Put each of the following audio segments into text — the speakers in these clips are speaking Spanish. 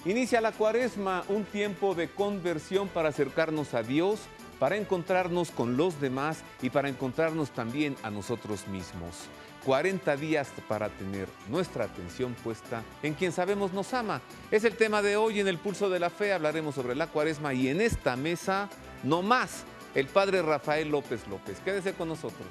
Inicia la Cuaresma, un tiempo de conversión para acercarnos a Dios, para encontrarnos con los demás y para encontrarnos también a nosotros mismos. 40 días para tener nuestra atención puesta en quien sabemos nos ama. Es el tema de hoy en el Pulso de la Fe. Hablaremos sobre la Cuaresma y en esta mesa, no más, el Padre Rafael López López. Quédese con nosotros.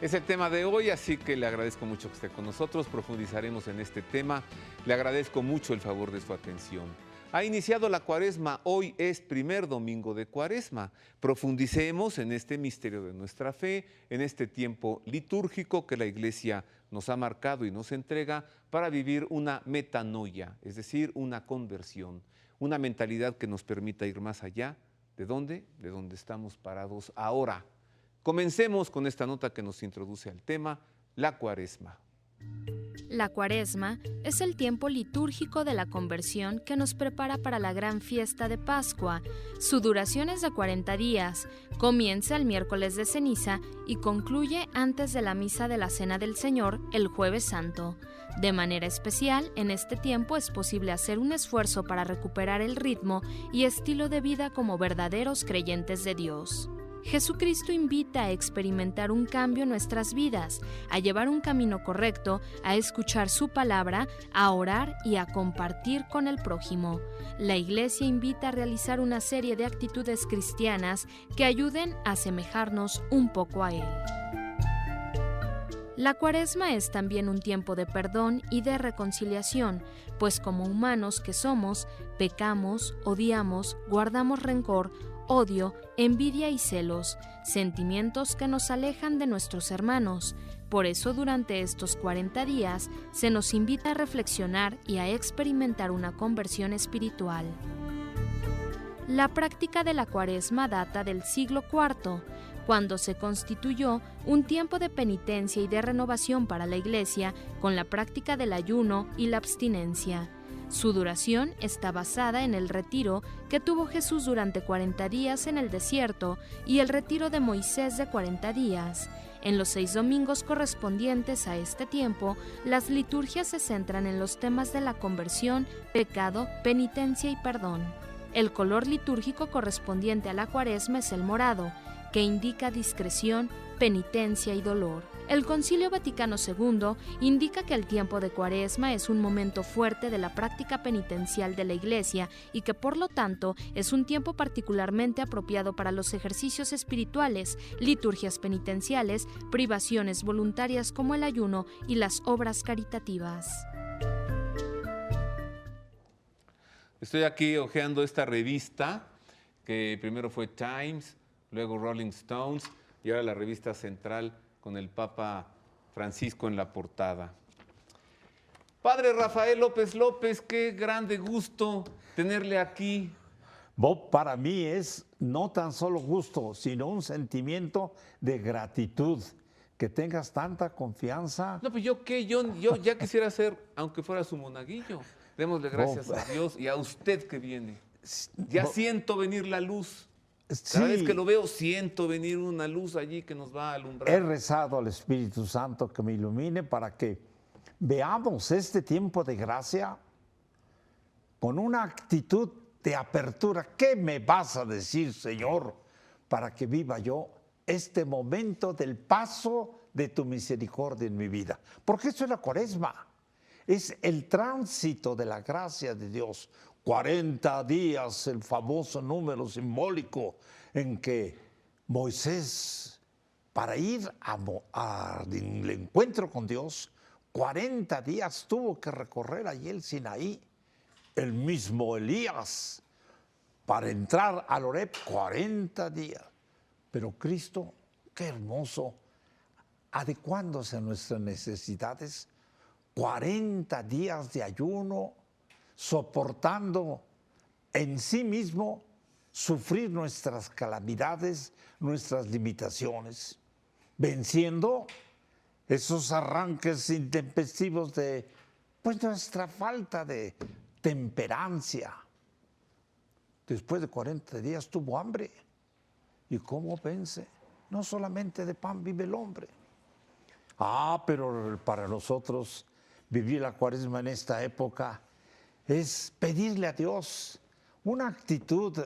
Es el tema de hoy, así que le agradezco mucho que esté con nosotros. Profundizaremos en este tema. Le agradezco mucho el favor de su atención. Ha iniciado la Cuaresma, hoy es primer domingo de Cuaresma. Profundicemos en este misterio de nuestra fe, en este tiempo litúrgico que la Iglesia nos ha marcado y nos entrega para vivir una metanoia, es decir, una conversión, una mentalidad que nos permita ir más allá. ¿De dónde? De donde estamos parados ahora. Comencemos con esta nota que nos introduce al tema, la Cuaresma. La Cuaresma es el tiempo litúrgico de la conversión que nos prepara para la gran fiesta de Pascua. Su duración es de 40 días, comienza el miércoles de ceniza y concluye antes de la misa de la Cena del Señor el Jueves Santo. De manera especial, en este tiempo es posible hacer un esfuerzo para recuperar el ritmo y estilo de vida como verdaderos creyentes de Dios. Jesucristo invita a experimentar un cambio en nuestras vidas, a llevar un camino correcto, a escuchar su palabra, a orar y a compartir con el prójimo. La Iglesia invita a realizar una serie de actitudes cristianas que ayuden a asemejarnos un poco a Él. La Cuaresma es también un tiempo de perdón y de reconciliación, pues como humanos que somos, pecamos, odiamos, guardamos rencor, odio, envidia y celos, sentimientos que nos alejan de nuestros hermanos. Por eso durante estos 40 días se nos invita a reflexionar y a experimentar una conversión espiritual. La práctica de la Cuaresma data del siglo IV, cuando se constituyó un tiempo de penitencia y de renovación para la Iglesia con la práctica del ayuno y la abstinencia. Su duración está basada en el retiro que tuvo Jesús durante 40 días en el desierto y el retiro de Moisés de 40 días. En los 6 domingos correspondientes a este tiempo, las liturgias se centran en los temas de la conversión, pecado, penitencia y perdón. El color litúrgico correspondiente a la Cuaresma es el morado, que indica discreción, penitencia y dolor. El Concilio Vaticano II indica que el tiempo de Cuaresma es un momento fuerte de la práctica penitencial de la Iglesia y que por lo tanto es un tiempo particularmente apropiado para los ejercicios espirituales, liturgias penitenciales, privaciones voluntarias como el ayuno y las obras caritativas. Estoy aquí hojeando esta revista, que primero fue Times, luego Rolling Stones y ahora la revista Central con el Papa Francisco en la portada. Padre Rafael López López, qué grande gusto tenerle aquí. Bob, para mí es no tan solo gusto, sino un sentimiento de gratitud. Que tengas tanta confianza. No, pues yo qué, yo ya quisiera ser, aunque fuera su monaguillo. Démosle gracias Bob, a Dios y a usted que viene. Ya Bob, siento venir la luz. sí, Cada vez que lo veo, siento venir una luz allí que nos va a alumbrar. he rezado al Espíritu Santo que me ilumine para que veamos este tiempo de gracia con una actitud de apertura. ¿Qué me vas a decir, Señor, para que viva yo este momento del paso de tu misericordia en mi vida? Porque eso es la Cuaresma, es el tránsito de la gracia de Dios. 40 días, el famoso número simbólico en que Moisés, para ir al encuentro con Dios, 40 días tuvo que recorrer allí el Sinaí. El mismo Elías, para entrar al Horeb, 40 días. Pero Cristo, qué hermoso, adecuándose a nuestras necesidades, 40 días de ayuno, soportando en sí mismo sufrir nuestras calamidades, nuestras limitaciones, venciendo esos arranques intempestivos de nuestra falta de temperancia. después de 40 días tuvo hambre. ¿Y cómo vence? No solamente de pan vive el hombre. Pero para nosotros vivir la cuaresma en esta época es pedirle a Dios una actitud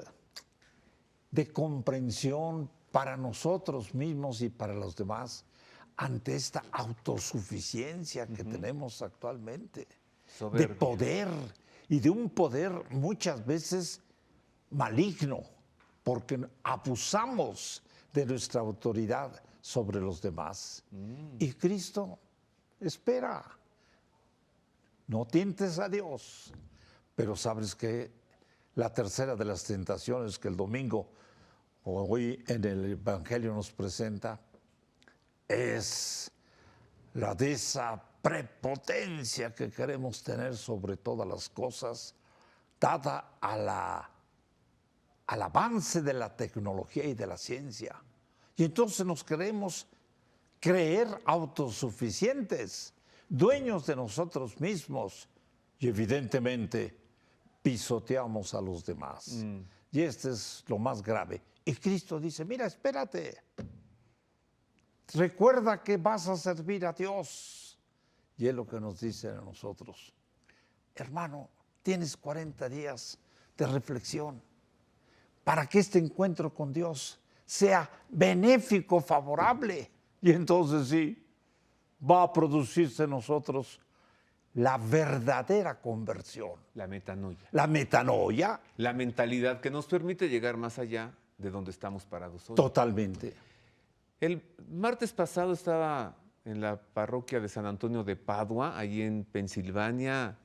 de comprensión para nosotros mismos y para los demás ante esta autosuficiencia que tenemos actualmente. Soberbia. De poder, y de un poder muchas veces maligno, porque abusamos de nuestra autoridad sobre los demás. Y Cristo espera. No tientes a Dios, pero sabes que la tercera de las tentaciones que el domingo o hoy en el Evangelio nos presenta es la de esa prepotencia que queremos tener sobre todas las cosas, dada al avance de la tecnología y de la ciencia. Y entonces nos queremos creer autosuficientes, dueños de nosotros mismos, y evidentemente pisoteamos a los demás. Y este es lo más grave. Y Cristo dice, mira, espérate. Recuerda que vas a servir a Dios. Y es lo que nos dice a nosotros. Hermano, tienes 40 días de reflexión para que este encuentro con Dios sea benéfico, favorable. Y entonces sí, va a producirse en nosotros la verdadera conversión. La metanoia. La metanoia. La mentalidad que nos permite llegar más allá de donde estamos parados hoy. Totalmente. El martes pasado estaba en la parroquia de San Antonio de Padua, allí en Pensilvania,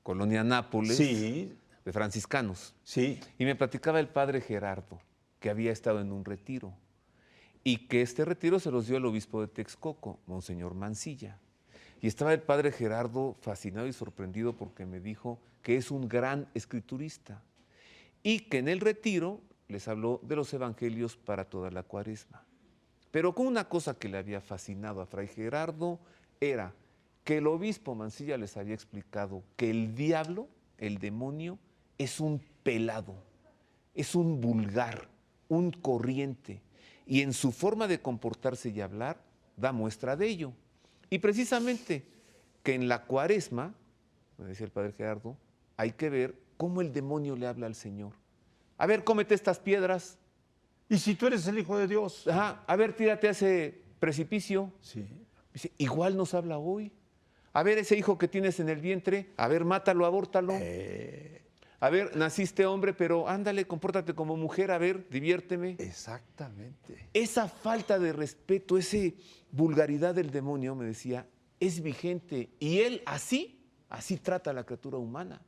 Colonia Nápoles, Sí, de franciscanos. sí. Y me platicaba el padre Gerardo, que había estado en un retiro, y que este retiro se los dio el obispo de Texcoco, Monseñor Mancilla. Y estaba el padre Gerardo fascinado y sorprendido porque me dijo que es un gran escriturista y que en el retiro les habló de los evangelios para toda la cuaresma. Pero con una cosa que le había fascinado a fray Gerardo era que el obispo Mancilla les había explicado que el diablo, el demonio, es un pelado, es un vulgar, un corriente, y en su forma de comportarse y hablar da muestra de ello. Y precisamente que en la cuaresma, me decía el padre Gerardo, hay que ver cómo el demonio le habla al Señor. A ver, cómete estas piedras. ¿Y si tú eres el Hijo de Dios? Ajá, a ver, tírate a ese precipicio. Sí. Dice, igual nos habla hoy. A ver, ese hijo que tienes en el vientre, a ver, mátalo, abórtalo. A ver, naciste hombre, pero ándale, compórtate como mujer, a ver, diviérteme. Exactamente. Esa falta de respeto, esa vulgaridad del demonio, me decía, es vigente. Y él así trata a la criatura humana.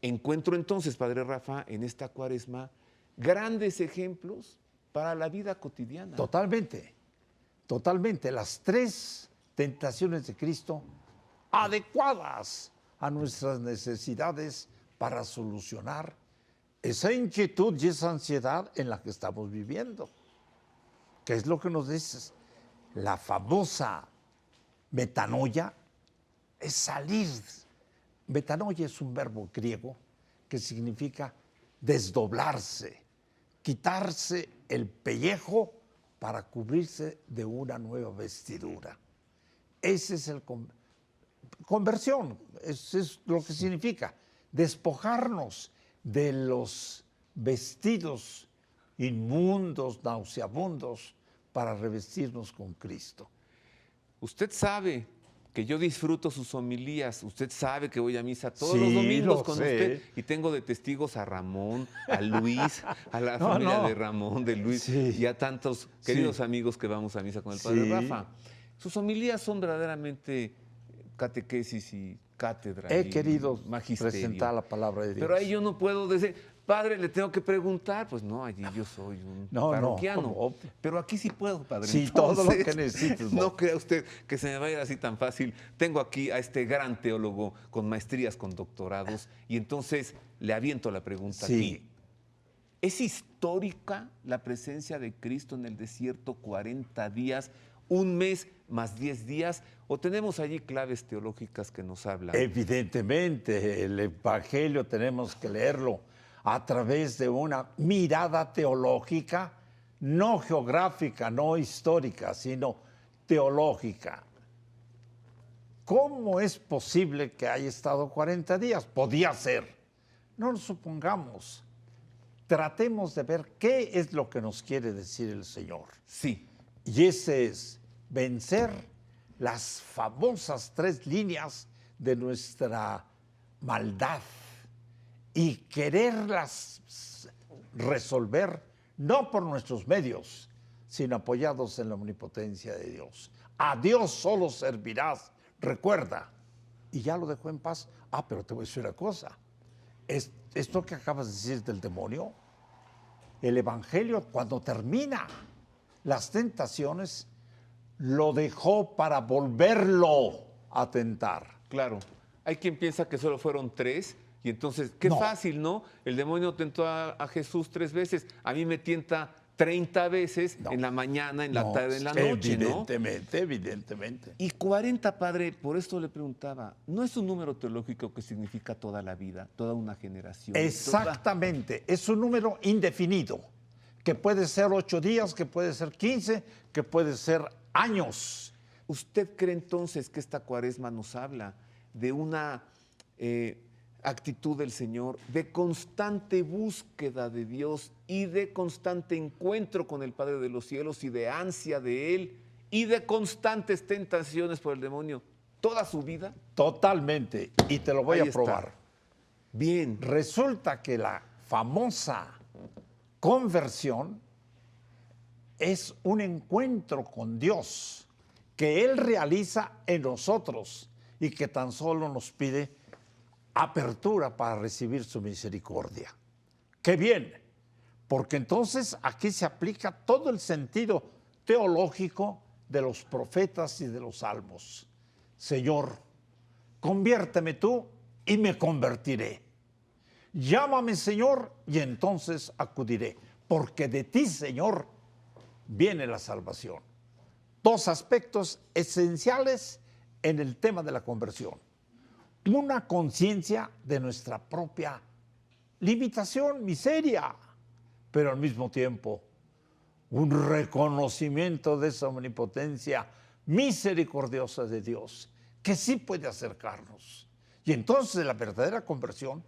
Encuentro entonces, padre Rafa, en esta cuaresma, grandes ejemplos para la vida cotidiana. Totalmente. Totalmente. Las tres tentaciones de Cristo adecuadas a nuestras necesidades para solucionar esa inquietud y esa ansiedad en la que estamos viviendo. ¿Qué es lo que nos dices? La famosa metanoia es salir. Metanoia es un verbo griego que significa desdoblarse, quitarse el pellejo para cubrirse de una nueva vestidura. Ese es el conversión, eso es lo que significa. Despojarnos de los vestidos inmundos, nauseabundos, para revestirnos con Cristo. Usted sabe que yo disfruto sus homilías, usted sabe que voy a misa todos Sí, los domingos lo con sé. usted y tengo de testigos a Ramón, a Luis, a la familia de Ramón, de Luis Sí. y a tantos queridos amigos que vamos a misa con el padre Sí. Rafa. Sus homilías son verdaderamente catequesis y cátedra. He y querido magisterio. presentar la palabra de Dios. Pero ahí yo no puedo decir, padre, le tengo que preguntar. Pues no, allí yo soy un parroquiano. no. Pero aquí sí puedo, padre. Sí, todo lo que necesites. No crea usted que se me va a ir así tan fácil. Tengo aquí a este gran teólogo con maestrías, con doctorados, y entonces le aviento la pregunta Sí. aquí. ¿Es histórica la presencia de Cristo en el desierto 40 días, un mes más 10 días? ¿O tenemos allí claves teológicas que nos hablan? Evidentemente, el Evangelio tenemos que leerlo a través de una mirada teológica, no geográfica, no histórica, sino teológica. ¿Cómo es posible que haya estado 40 días? Podía ser. No nos supongamos. Tratemos de ver qué es lo que nos quiere decir el Señor. Sí. Y ese es vencer las famosas 3 líneas de nuestra maldad y quererlas resolver no por nuestros medios, sino apoyados en la omnipotencia de Dios. A Dios solo servirás, recuerda. Y ya lo dejó en paz. Pero te voy a decir una cosa. Esto que acabas de decir del demonio, el Evangelio cuando termina las tentaciones, lo dejó para volverlo a tentar. Claro. Hay quien piensa que solo fueron 3 y entonces, qué fácil, ¿no? El demonio tentó a Jesús 3 veces. A mí me tienta 30 veces en la mañana, en la tarde, en la noche, evidentemente, ¿no? Evidentemente. Y 40, padre, por esto le preguntaba, ¿no es un número teológico que significa toda la vida, toda una generación? Exactamente, es un número indefinido, que puede ser 8 días, que puede ser 15, que puede ser años. ¿Usted cree entonces que esta Cuaresma nos habla de una actitud del Señor, de constante búsqueda de Dios y de constante encuentro con el Padre de los cielos y de ansia de Él y de constantes tentaciones por el demonio toda su vida? Totalmente, y te lo voy a probar. Bien. Resulta que la famosa conversión es un encuentro con Dios que Él realiza en nosotros y que tan solo nos pide apertura para recibir su misericordia. ¡Qué bien! Porque entonces aquí se aplica todo el sentido teológico de los profetas y de los salmos. Señor, conviérteme tú y me convertiré. Llámame, Señor, y entonces acudiré, porque de ti, Señor, viene la salvación. 2 aspectos esenciales en el tema de la conversión. Una conciencia de nuestra propia limitación, miseria, pero al mismo tiempo un reconocimiento de esa omnipotencia misericordiosa de Dios, que sí puede acercarnos. Y entonces la verdadera conversión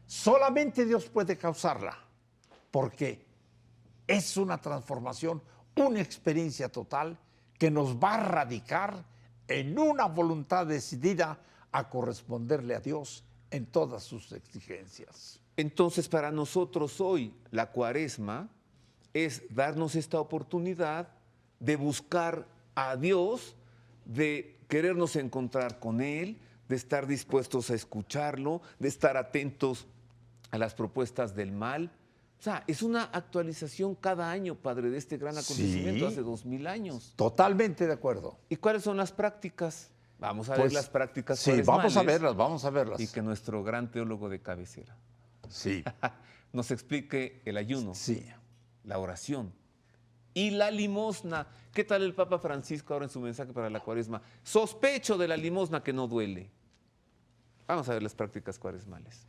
solamente Dios puede causarla, porque es una transformación, una experiencia total que nos va a radicar en una voluntad decidida a corresponderle a Dios en todas sus exigencias. Entonces, para nosotros hoy, la Cuaresma es darnos esta oportunidad de buscar a Dios, de querernos encontrar con Él, de estar dispuestos a escucharlo, de estar atentos a las propuestas del mal. O sea, es una actualización cada año, padre, de este gran acontecimiento hace 2000 años. Totalmente de acuerdo. ¿Y cuáles son las prácticas? Vamos a ver las prácticas cuaresmales. Sí, vamos a verlas. Y que nuestro gran teólogo de cabecera sí. nos explique el ayuno, sí. la oración y la limosna. ¿Qué tal el Papa Francisco ahora en su mensaje para la Cuaresma? Sospecho de la limosna que no duele. Vamos a ver las prácticas cuaresmales.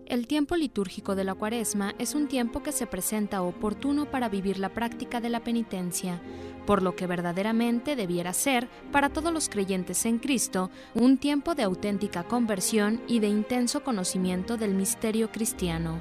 El tiempo litúrgico de la Cuaresma es un tiempo que se presenta oportuno para vivir la práctica de la penitencia, por lo que verdaderamente debiera ser, para todos los creyentes en Cristo, un tiempo de auténtica conversión y de intenso conocimiento del misterio cristiano.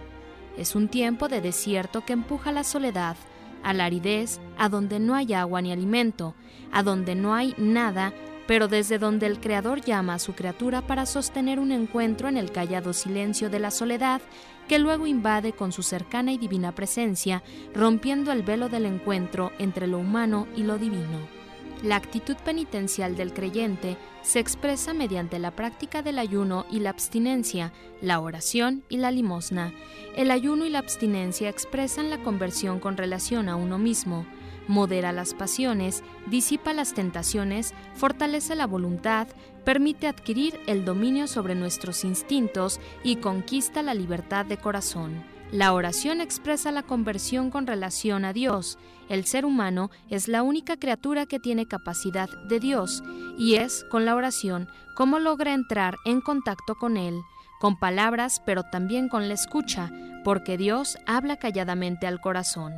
Es un tiempo de desierto que empuja a la soledad, a la aridez, a donde no hay agua ni alimento, a donde no hay nada, pero desde donde el Creador llama a su criatura para sostener un encuentro en el callado silencio de la soledad que luego invade con su cercana y divina presencia, rompiendo el velo del encuentro entre lo humano y lo divino. La actitud penitencial del creyente se expresa mediante la práctica del ayuno y la abstinencia, la oración y la limosna. El ayuno y la abstinencia expresan la conversión con relación a uno mismo. Modera las pasiones, disipa las tentaciones, fortalece la voluntad, permite adquirir el dominio sobre nuestros instintos y conquista la libertad de corazón. La oración expresa la conversión con relación a Dios. El ser humano es la única criatura que tiene capacidad de Dios, y es con la oración como logra entrar en contacto con Él. con palabras pero también con la escucha, porque Dios habla calladamente al corazón.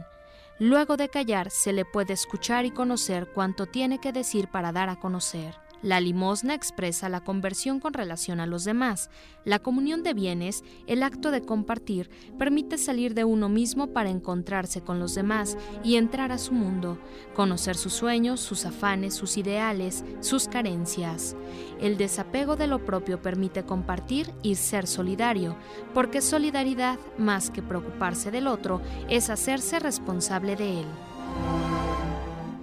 Luego de callar se le puede escuchar y conocer cuanto tiene que decir para dar a conocer. La limosna expresa la conversión con relación a los demás. La comunión de bienes, el acto de compartir, permite salir de uno mismo para encontrarse con los demás y entrar a su mundo, conocer sus sueños, sus afanes, sus ideales, sus carencias. El desapego de lo propio permite compartir y ser solidario, porque solidaridad, más que preocuparse del otro, es hacerse responsable de él.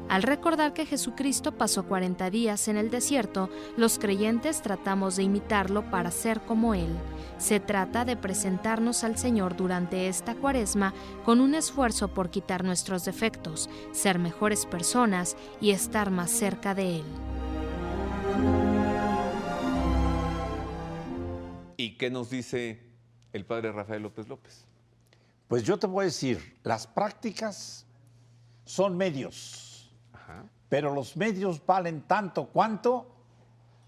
Al recordar que Jesucristo pasó 40 días en el desierto, los creyentes tratamos de imitarlo para ser como Él. Se trata de presentarnos al Señor durante esta Cuaresma con un esfuerzo por quitar nuestros defectos, ser mejores personas y estar más cerca de Él. ¿Y qué nos dice el padre Rafael López López? Pues yo te voy a decir, las prácticas son medios. Ajá. Pero los medios valen tanto cuanto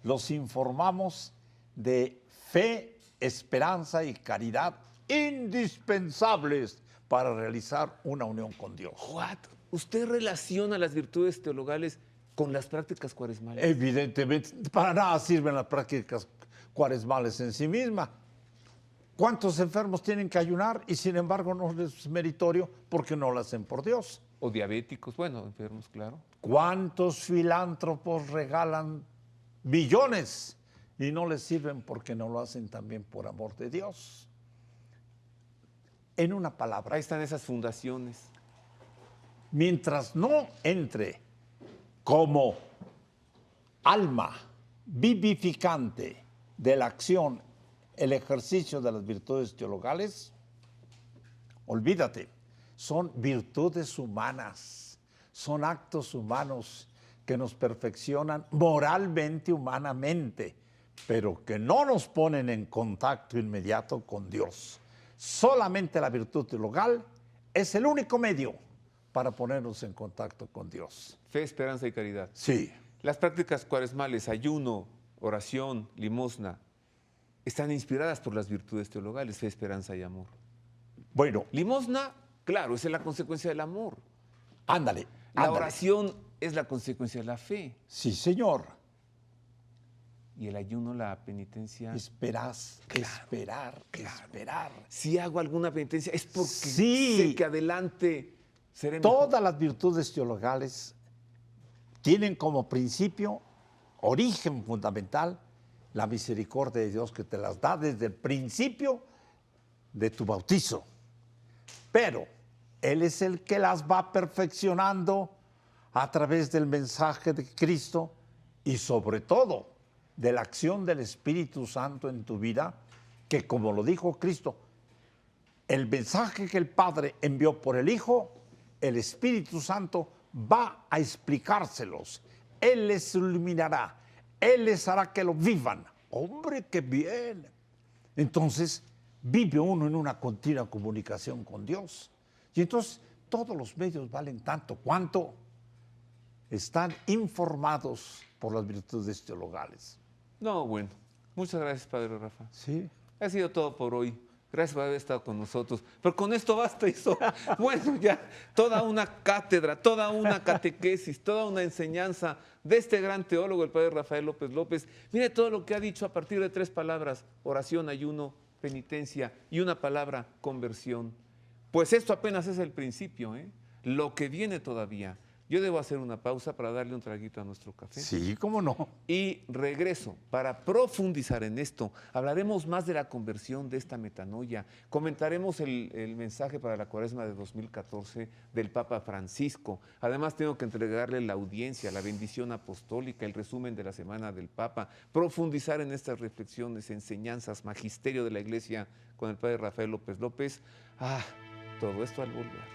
los informamos de fe, esperanza y caridad indispensables para realizar una unión con Dios. What? ¿Usted relaciona las virtudes teologales con las prácticas cuaresmales? Evidentemente, para nada sirven las prácticas cuaresmales en sí mismas. ¿Cuántos enfermos tienen que ayunar y sin embargo no es meritorio porque no lo hacen por Dios? O diabéticos, bueno, enfermos, claro. ¿Cuántos filántropos regalan billones y no les sirven porque no lo hacen también por amor de Dios? En una palabra, Ahí están esas fundaciones. mientras no entre como alma vivificante de la acción el ejercicio de las virtudes teologales, olvídate, son virtudes humanas, son actos humanos que nos perfeccionan moralmente, humanamente, pero que no nos ponen en contacto inmediato con Dios. Solamente la virtud teologal es el único medio para ponernos en contacto con Dios. Fe, esperanza y caridad. Sí. Las prácticas cuaresmales, ayuno, oración, limosna, están inspiradas por las virtudes teologales, fe, esperanza y amor. Bueno, Limosna, claro, esa es la consecuencia del amor. ándale. La oración es la consecuencia de la fe. Sí, señor. Y el ayuno, la penitencia. Esperar. Si hago alguna penitencia es porque Sí. sé que adelante seré mejor. Todas las virtudes teologales tienen como principio, origen fundamental, la misericordia de Dios que te las da desde el principio de tu bautizo. Pero Él es el que las va perfeccionando a través del mensaje de Cristo y sobre todo de la acción del Espíritu Santo en tu vida, que como lo dijo Cristo, el mensaje que el Padre envió por el Hijo, el Espíritu Santo va a explicárselos. Él les iluminará, Él les hará que lo vivan. ¡Hombre, qué bien! Entonces, vive uno en una continua comunicación con Dios. Y entonces, todos los medios valen tanto cuanto están informados por las virtudes teologales. No, bueno. Muchas gracias, Padre Rafa. Sí. Ha sido todo por hoy. Gracias por haber estado con nosotros. Pero con esto basta eso. Bueno, ya toda una cátedra, toda una catequesis, toda una enseñanza de este gran teólogo, el Padre Rafael López López. Mire todo lo que ha dicho a partir de 3 palabras: oración, ayuno, penitencia y una palabra: conversión. Pues esto apenas es el principio, ¿eh? Lo que viene todavía. Yo debo hacer una pausa para darle un traguito a nuestro café. Sí, cómo no. Y regreso para profundizar en esto. Hablaremos más de la conversión, de esta metanoia. Comentaremos el mensaje para la Cuaresma de 2014 del Papa Francisco. Además, tengo que entregarle la audiencia, la bendición apostólica, el resumen de la Semana del Papa. Profundizar en estas reflexiones, enseñanzas, magisterio de la Iglesia con el Padre Rafael López López. Todo esto al volver.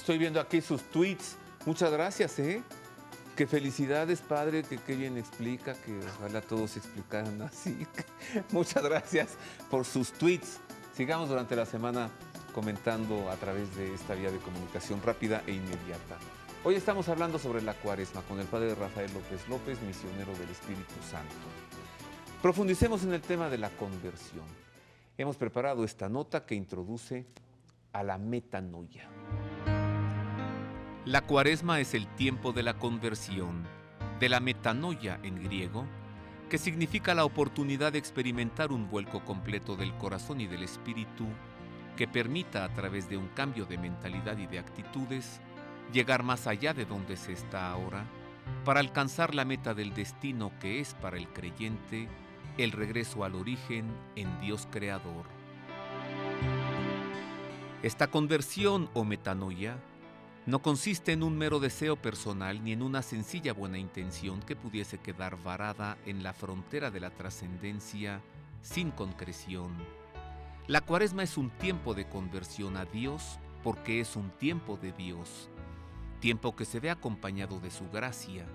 Estoy viendo aquí sus tweets. Muchas gracias, ¿eh? Qué felicidades, padre, que qué bien explica, que ojalá todos explicaran así. Muchas gracias por sus tweets. Sigamos durante la semana comentando a través de esta vía de comunicación rápida e inmediata. Hoy estamos hablando sobre la Cuaresma con el padre Rafael López López, misionero del Espíritu Santo. Profundicemos en el tema de la conversión. Hemos preparado esta nota que introduce a la metanoia. La Cuaresma es el tiempo de la conversión, de la metanoia en griego, que significa la oportunidad de experimentar un vuelco completo del corazón y del espíritu que permita, a través de un cambio de mentalidad y de actitudes, llegar más allá de donde se está ahora, para alcanzar la meta del destino que es para el creyente el regreso al origen en Dios Creador. Esta conversión o metanoia no consiste en un mero deseo personal ni en una sencilla buena intención que pudiese quedar varada en la frontera de la trascendencia sin concreción. La Cuaresma es un tiempo de conversión a Dios porque es un tiempo de Dios, tiempo que se ve acompañado de su gracia,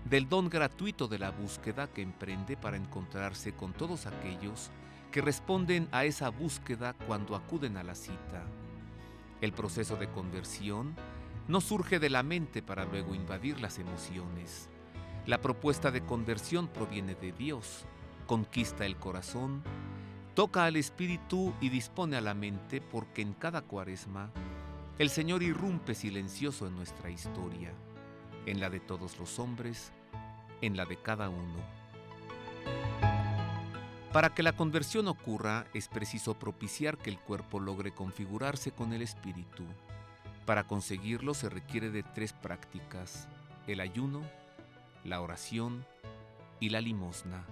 del don gratuito de la búsqueda que emprende para encontrarse con todos aquellos que responden a esa búsqueda cuando acuden a la cita. El proceso de conversión no surge de la mente para luego invadir las emociones. La propuesta de conversión proviene de Dios, conquista el corazón, toca al espíritu y dispone a la mente porque en cada Cuaresma el Señor irrumpe silencioso en nuestra historia, en la de todos los hombres, en la de cada uno. Para que la conversión ocurra es preciso propiciar que el cuerpo logre configurarse con el espíritu. Para conseguirlo se requiere de 3 prácticas: el ayuno, la oración y la limosna.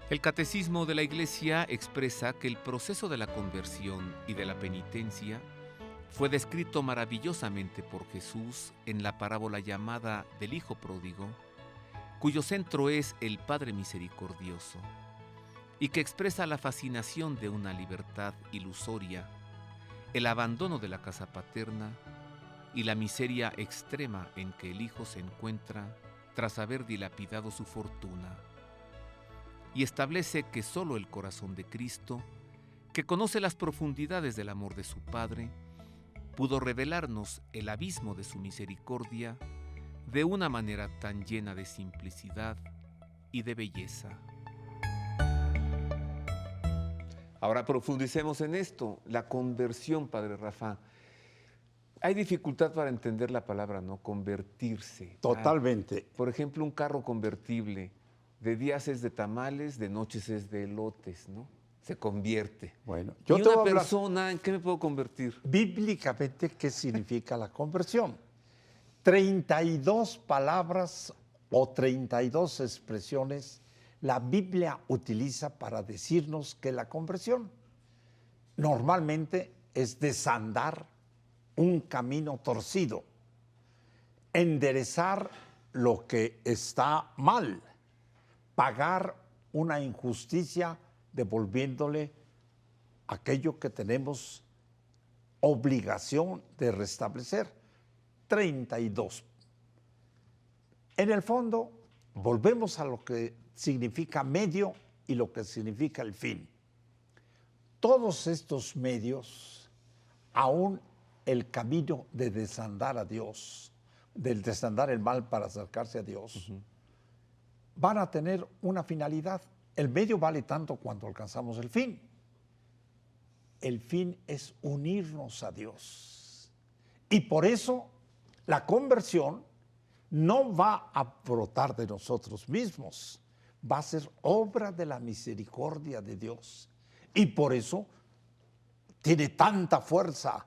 El Catecismo de la Iglesia expresa que el proceso de la conversión y de la penitencia fue descrito maravillosamente por Jesús en la parábola llamada del Hijo Pródigo, cuyo centro es el Padre Misericordioso, y que expresa la fascinación de una libertad ilusoria, el abandono de la casa paterna y la miseria extrema en que el Hijo se encuentra tras haber dilapidado su fortuna. Y establece que solo el corazón de Cristo, que conoce las profundidades del amor de su Padre, pudo revelarnos el abismo de su misericordia de una manera tan llena de simplicidad y de belleza. Ahora profundicemos en esto, la conversión, padre Rafa. Hay dificultad para entender la palabra, ¿no? Convertirse. Totalmente. Por ejemplo, un carro convertible, de días es de tamales, de noches es de elotes, ¿no? Se convierte. Bueno, ¿Y yo te voy a una hablar persona, en qué me puedo convertir? bíblicamente qué significa la conversión. 32 palabras o 32 expresiones la Biblia utiliza para decirnos que la conversión normalmente es desandar un camino torcido, enderezar lo que está mal, pagar una injusticia devolviéndole aquello que tenemos obligación de restablecer. 32. En el fondo, volvemos a lo que significa medio y lo que significa el fin. Todos estos medios, aún el camino de desandar a Dios, del desandar el mal para acercarse a Dios, van a tener una finalidad. El medio vale tanto cuando alcanzamos el fin. El fin es unirnos a Dios. Y por eso la conversión no va a brotar de nosotros mismos, va a ser obra de la misericordia de Dios. Y por eso tiene tanta fuerza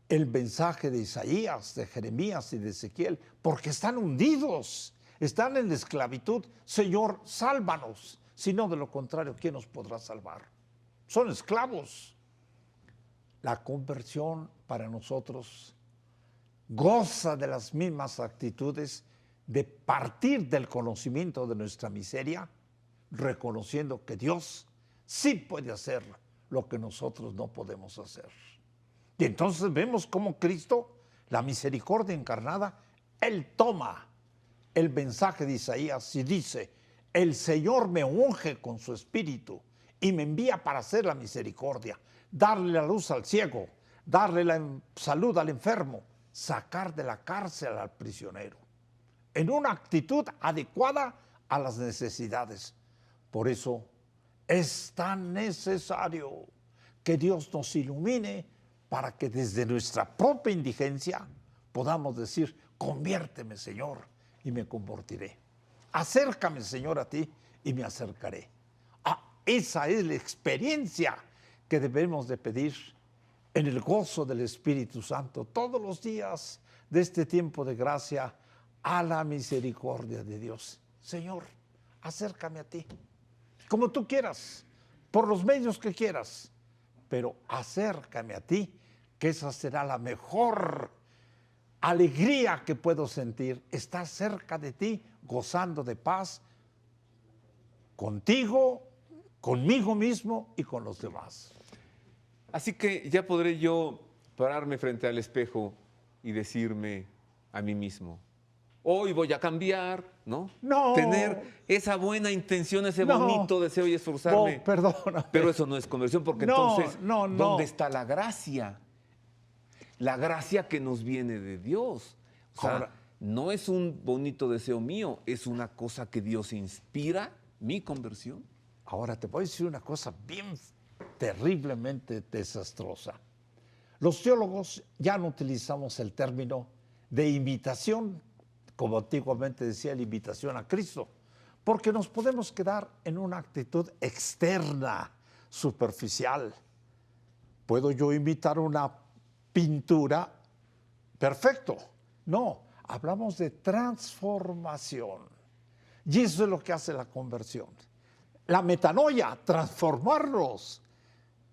el mensaje de Isaías, de Jeremías y de Ezequiel, porque están hundidos, están en la esclavitud. Señor, sálvanos, si no, de lo contrario, ¿quién nos podrá salvar? Son esclavos. La conversión para nosotros goza de las mismas actitudes de partir del conocimiento de nuestra miseria, reconociendo que Dios sí puede hacer lo que nosotros no podemos hacer. Y entonces vemos cómo Cristo, la misericordia encarnada, Él toma el mensaje de Isaías y dice, el Señor me unge con su espíritu y me envía para hacer la misericordia, darle la luz al ciego, darle la salud al enfermo, sacar de la cárcel al prisionero, en una actitud adecuada a las necesidades. Por eso es tan necesario que Dios nos ilumine para que desde nuestra propia indigencia podamos decir, conviérteme, Señor, y me convertiré. Acércame, Señor, a ti y me acercaré. Esa es la experiencia que debemos de pedir en el gozo del Espíritu Santo todos los días de este tiempo de gracia a la misericordia de Dios. Señor, acércame a ti, como tú quieras, por los medios que quieras, pero acércame a ti, que esa será la mejor alegría que puedo sentir, estar cerca de ti, gozando de paz, contigo, conmigo mismo y con los demás. Así que ya podré yo pararme frente al espejo y decirme a mí mismo, hoy voy a cambiar, ¿no? No. Tener esa buena intención, ese bonito deseo y esforzarme. No, perdóname. Pero eso no es conversión, porque No, entonces, no. ¿dónde está la gracia? La gracia que nos viene de Dios. O sea, Ahora, no es un bonito deseo mío, es una cosa que Dios inspira, mi conversión. ahora te voy a decir una cosa bien terriblemente desastrosa. Los teólogos ya no utilizamos el término de imitación, como antiguamente decía la imitación a Cristo, porque nos podemos quedar en una actitud externa, superficial. ¿Puedo yo imitar una pintura? Perfecto. No, hablamos de transformación. Y eso es lo que hace la conversión. La metanoia, transformarnos.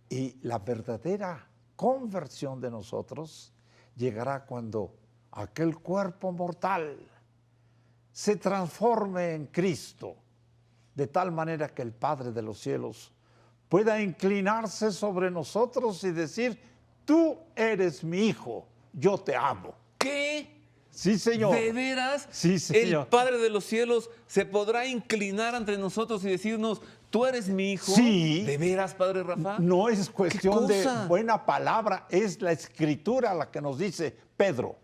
Y la verdadera conversión de nosotros llegará cuando aquel cuerpo mortal se transforme en Cristo, de tal manera que el Padre de los cielos pueda inclinarse sobre nosotros y decir, tú eres mi hijo, yo te amo. ¿Qué? Sí, Señor. ¿De veras? Sí, Señor. El Padre de los cielos se podrá inclinar ante nosotros y decirnos, tú eres mi hijo. Sí. ¿De veras, Padre Rafa? No es cuestión de cosa? buena palabra, es la Escritura la que nos dice, Pedro,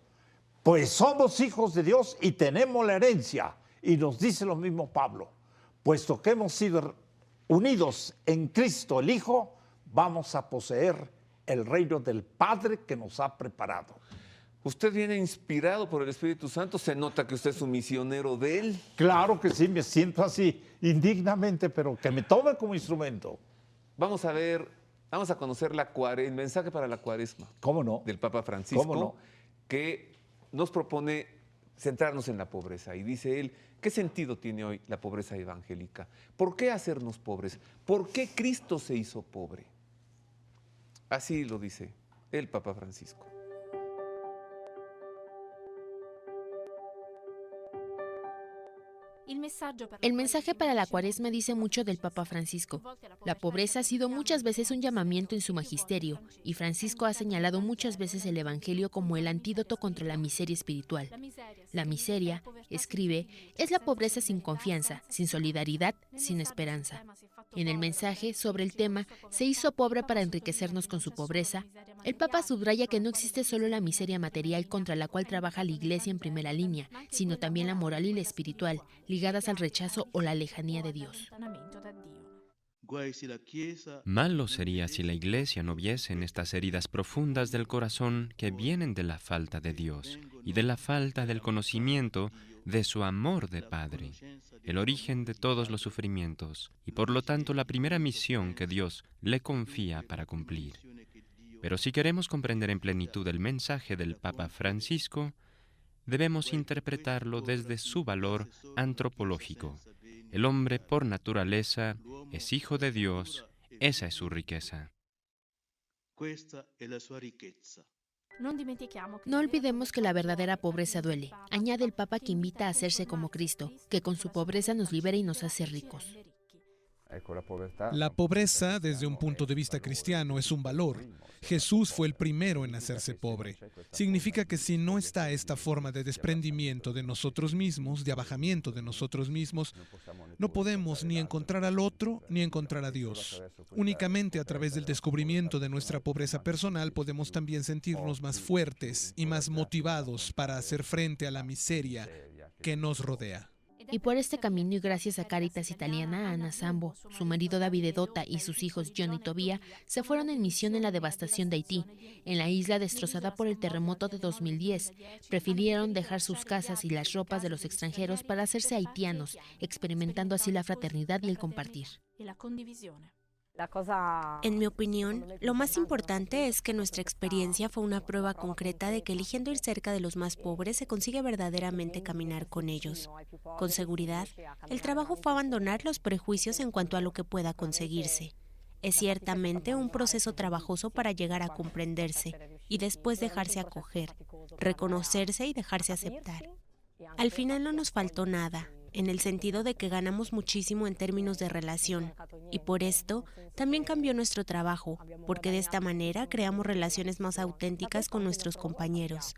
pues somos hijos de Dios y tenemos la herencia. Y nos dice lo mismo Pablo, puesto que hemos sido unidos en Cristo el Hijo, vamos a poseer el reino del Padre que nos ha preparado. Usted viene inspirado por el Espíritu Santo, se nota que usted es un misionero de Él. Claro que sí, me siento así, indignamente, pero que me tome como instrumento. Vamos a ver, vamos a conocer el mensaje para la Cuaresma ¿Cómo no? del Papa Francisco, ¿Cómo no? que nos propone centrarnos en la pobreza. Y dice él, ¿qué sentido tiene hoy la pobreza evangélica? ¿Por qué hacernos pobres? ¿Por qué Cristo se hizo pobre? Así lo dice el Papa Francisco. El mensaje para la Cuaresma dice mucho del Papa Francisco. La pobreza ha sido muchas veces un llamamiento en su magisterio, y Francisco ha señalado muchas veces el Evangelio como el antídoto contra la miseria espiritual. La miseria, escribe, es la pobreza sin confianza, sin solidaridad, sin esperanza. En el mensaje sobre el tema, se hizo pobre para enriquecernos con su pobreza, el Papa subraya que no existe solo la miseria material contra la cual trabaja la Iglesia en primera línea, sino también la moral y la espiritual, ligadas al rechazo o la lejanía de Dios. Malo sería si la Iglesia no viese en estas heridas profundas del corazón que vienen de la falta de Dios y de la falta del conocimiento de su amor de Padre, el origen de todos los sufrimientos y por lo tanto la primera misión que Dios le confía para cumplir. Pero si queremos comprender en plenitud el mensaje del Papa Francisco, debemos interpretarlo desde su valor antropológico. El hombre por naturaleza es hijo de Dios, esa es su riqueza. No olvidemos que la verdadera pobreza duele. Añade el Papa que invita a hacerse como Cristo, que con su pobreza nos libera y nos hace ricos. La pobreza, desde un punto de vista cristiano, es un valor. Jesús fue el primero en hacerse pobre. Significa que si no está esta forma de desprendimiento de nosotros mismos, de abajamiento de nosotros mismos, no podemos ni encontrar al otro ni encontrar a Dios. Únicamente a través del descubrimiento de nuestra pobreza personal podemos también sentirnos más fuertes y más motivados para hacer frente a la miseria que nos rodea. Y por este camino y gracias a Cáritas Italiana, Ana Sambo, su marido David Edota y sus hijos John y Tobía se fueron en misión en la devastación de Haití, en la isla destrozada por el terremoto de 2010. Prefirieron dejar sus casas y las ropas de los extranjeros para hacerse haitianos, experimentando así la fraternidad y el compartir. En mi opinión, lo más importante es que nuestra experiencia fue una prueba concreta de que eligiendo ir cerca de los más pobres se consigue verdaderamente caminar con ellos. Con seguridad, el trabajo fue abandonar los prejuicios en cuanto a lo que pueda conseguirse. Es ciertamente un proceso trabajoso para llegar a comprenderse y después dejarse acoger, reconocerse y dejarse aceptar. Al final no nos faltó nada, en el sentido de que ganamos muchísimo en términos de relación, y por esto también cambió nuestro trabajo, porque de esta manera creamos relaciones más auténticas con nuestros compañeros.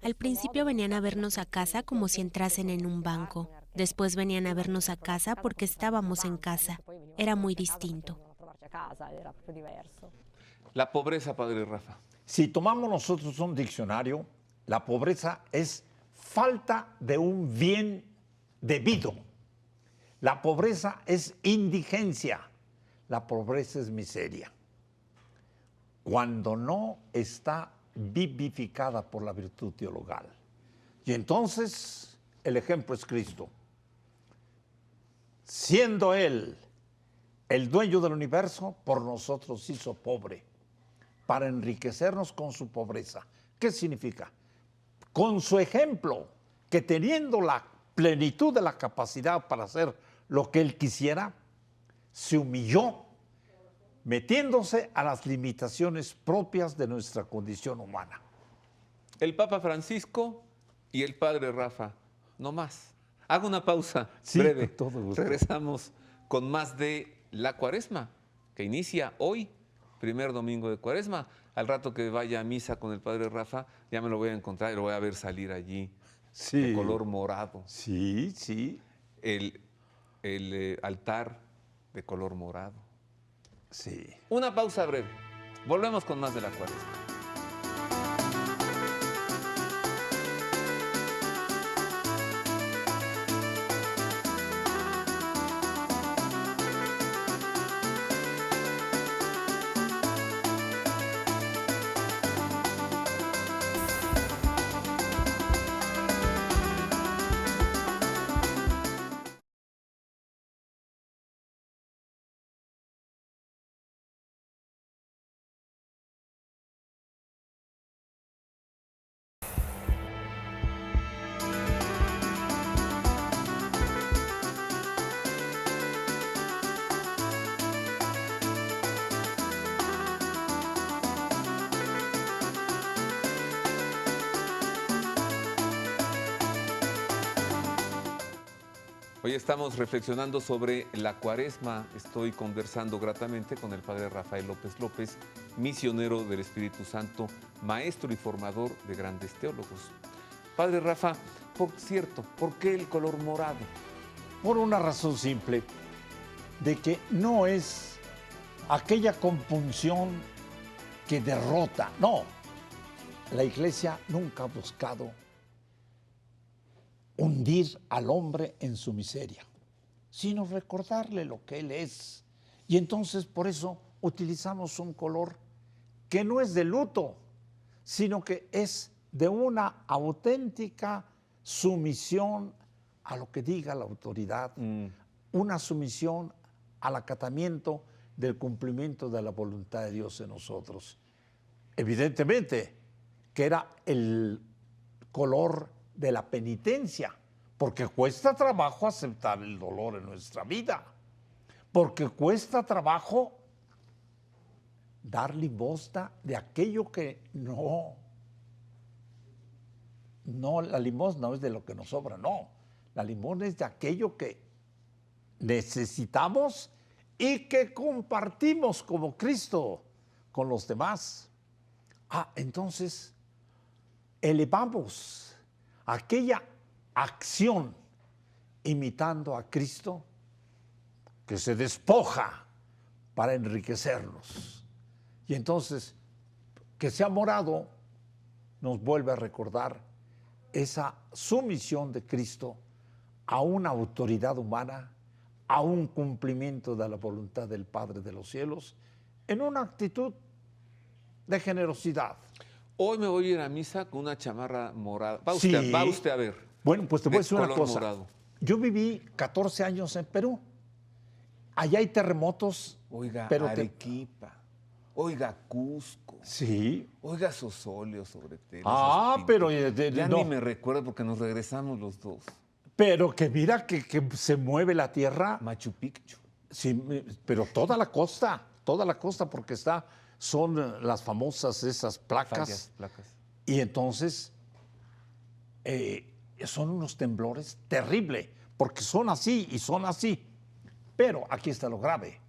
Al principio venían a vernos a casa como si entrasen en un banco, después venían a vernos a casa porque estábamos en casa. Era muy distinto. La pobreza, Padre Rafa. Si tomamos nosotros un diccionario, la pobreza es falta de un bien debido. La pobreza es indigencia. La pobreza es miseria. Cuando no está vivificada por la virtud teologal. Y entonces el ejemplo es Cristo. Siendo Él el dueño del universo, por nosotros hizo pobre, para enriquecernos con su pobreza. ¿Qué significa? Con su ejemplo, que teniendo la plenitud de la capacidad para hacer lo que Él quisiera, se humilló, metiéndose a las limitaciones propias de nuestra condición humana. El Papa Francisco y el Padre Rafa, no más. Hago una pausa breve. con todo gusto. Regresamos con más de la Cuaresma, que inicia hoy, primer domingo de Cuaresma. Al rato que vaya a misa con el Padre Rafa, ya me lo voy a encontrar y lo voy a ver salir allí, de color morado. Sí, sí. El altar de color morado. Sí. Una pausa breve. Volvemos con más de la Cuaresma. Hoy estamos reflexionando sobre la Cuaresma. Estoy conversando gratamente con el Padre Rafael López López, misionero del Espíritu Santo, maestro y formador de grandes teólogos. Padre Rafa, por cierto, ¿por qué el color morado? Por una razón simple, de que no es aquella compunción que derrota. No, la Iglesia nunca ha buscado hundir al hombre en su miseria, sino recordarle lo que él es. Y entonces por eso utilizamos un color que no es de luto, sino que es de una auténtica sumisión a lo que diga la autoridad, una sumisión al acatamiento del cumplimiento de la voluntad de Dios en nosotros. Evidentemente que era el color de la penitencia, porque cuesta trabajo aceptar el dolor en nuestra vida, porque cuesta trabajo dar limosna de aquello que no, la limosna no es de lo que nos sobra, no, la limosna es de aquello que necesitamos y que compartimos como Cristo con los demás. Entonces elevamos aquella acción imitando a Cristo que se despoja para enriquecernos. Y entonces, que sea morado nos vuelve a recordar esa sumisión de Cristo a una autoridad humana, a un cumplimiento de la voluntad del Padre de los cielos, en una actitud de generosidad. Hoy me voy a ir a misa con una chamarra morada. Va Sí. usted a ver. Bueno, pues te voy a decir una color cosa. morado. Yo viví 14 años en Perú. Allá hay terremotos. Oiga, pero Arequipa. Oiga, Cusco. Sí. Oiga, Sosolio sobre tela. esos Pero pintos. Ya no. ni me recuerdo porque nos regresamos los dos. Pero que mira que se mueve la tierra. Machu Picchu. Sí, pero toda la costa, porque son las famosas esas placas. Placas. Y entonces son unos temblores terribles, porque son así y son así. Pero aquí está lo grave,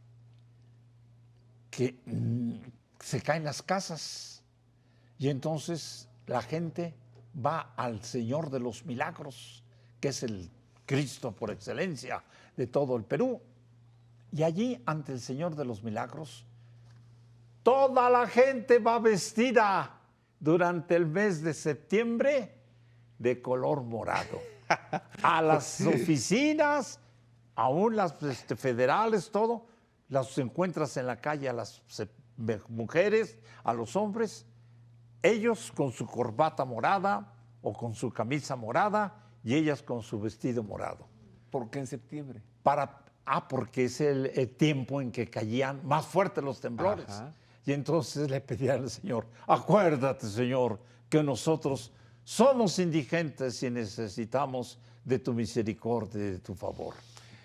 que se caen las casas y entonces la gente va al Señor de los Milagros, que es el Cristo por excelencia de todo el Perú. Y allí, ante el Señor de los Milagros, toda la gente va vestida durante el mes de septiembre de color morado. A las oficinas, aún las federales, todo, las encuentras en la calle a las mujeres, a los hombres, ellos con su corbata morada o con su camisa morada y ellas con su vestido morado. ¿Por qué en septiembre? Porque es el tiempo en que caían más fuertes los temblores. Ajá. Y entonces le pedían al Señor, acuérdate, Señor, que nosotros somos indigentes y necesitamos de tu misericordia y de tu favor.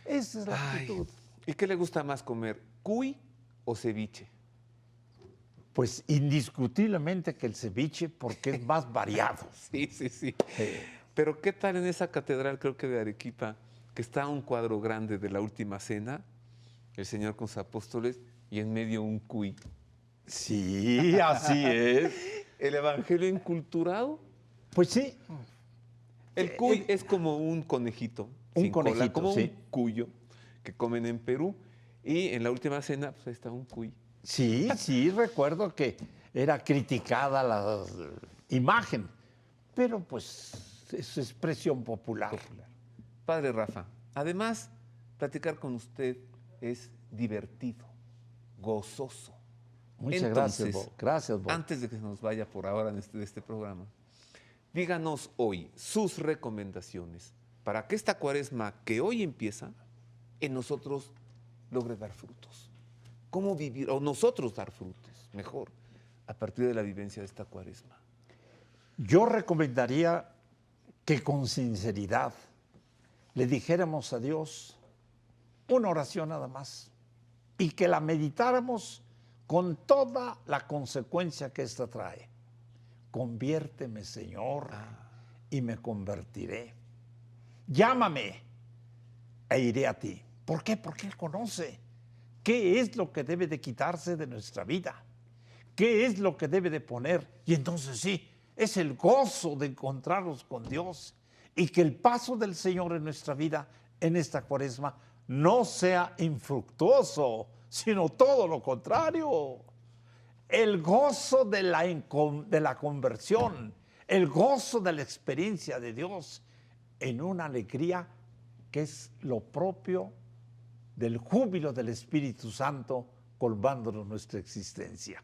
Esa es la actitud. ¿Y qué le gusta más comer, cuy o ceviche? Pues indiscutiblemente que el ceviche, porque es más variado. Sí. Pero ¿qué tal en esa catedral, creo que de Arequipa, que está un cuadro grande de la Última Cena, el Señor con sus apóstoles, y en medio un cuy? Sí, así es. ¿El evangelio inculturado? Pues sí. El cuy es como un conejito. Un sin cola, conejito, como sí. un cuyo que comen en Perú. Y en la Última Cena, pues ahí está un cuy. Sí, recuerdo que era criticada la imagen, pero pues es expresión popular. Padre Rafa, además, platicar con usted es divertido, gozoso. Muchas Entonces, gracias, Bo. Gracias, Bo. Antes de que se nos vaya por ahora de este programa, díganos hoy sus recomendaciones para que esta cuaresma que hoy empieza en nosotros logre dar frutos. ¿Cómo vivir, o nosotros dar frutos, mejor, a partir de la vivencia de esta cuaresma? Yo recomendaría que con sinceridad le dijéramos a Dios una oración nada más y que la meditáramos con toda la consecuencia que esta trae. Conviérteme, Señor, y me convertiré. Llámame e iré a ti. ¿Por qué? Porque Él conoce qué es lo que debe de quitarse de nuestra vida, qué es lo que debe de poner. Y entonces sí, es el gozo de encontrarnos con Dios y que el paso del Señor en nuestra vida en esta cuaresma no sea infructuoso, sino todo lo contrario. El gozo de la conversión, el gozo de la experiencia de Dios en una alegría que es lo propio del júbilo del Espíritu Santo colmándonos nuestra existencia.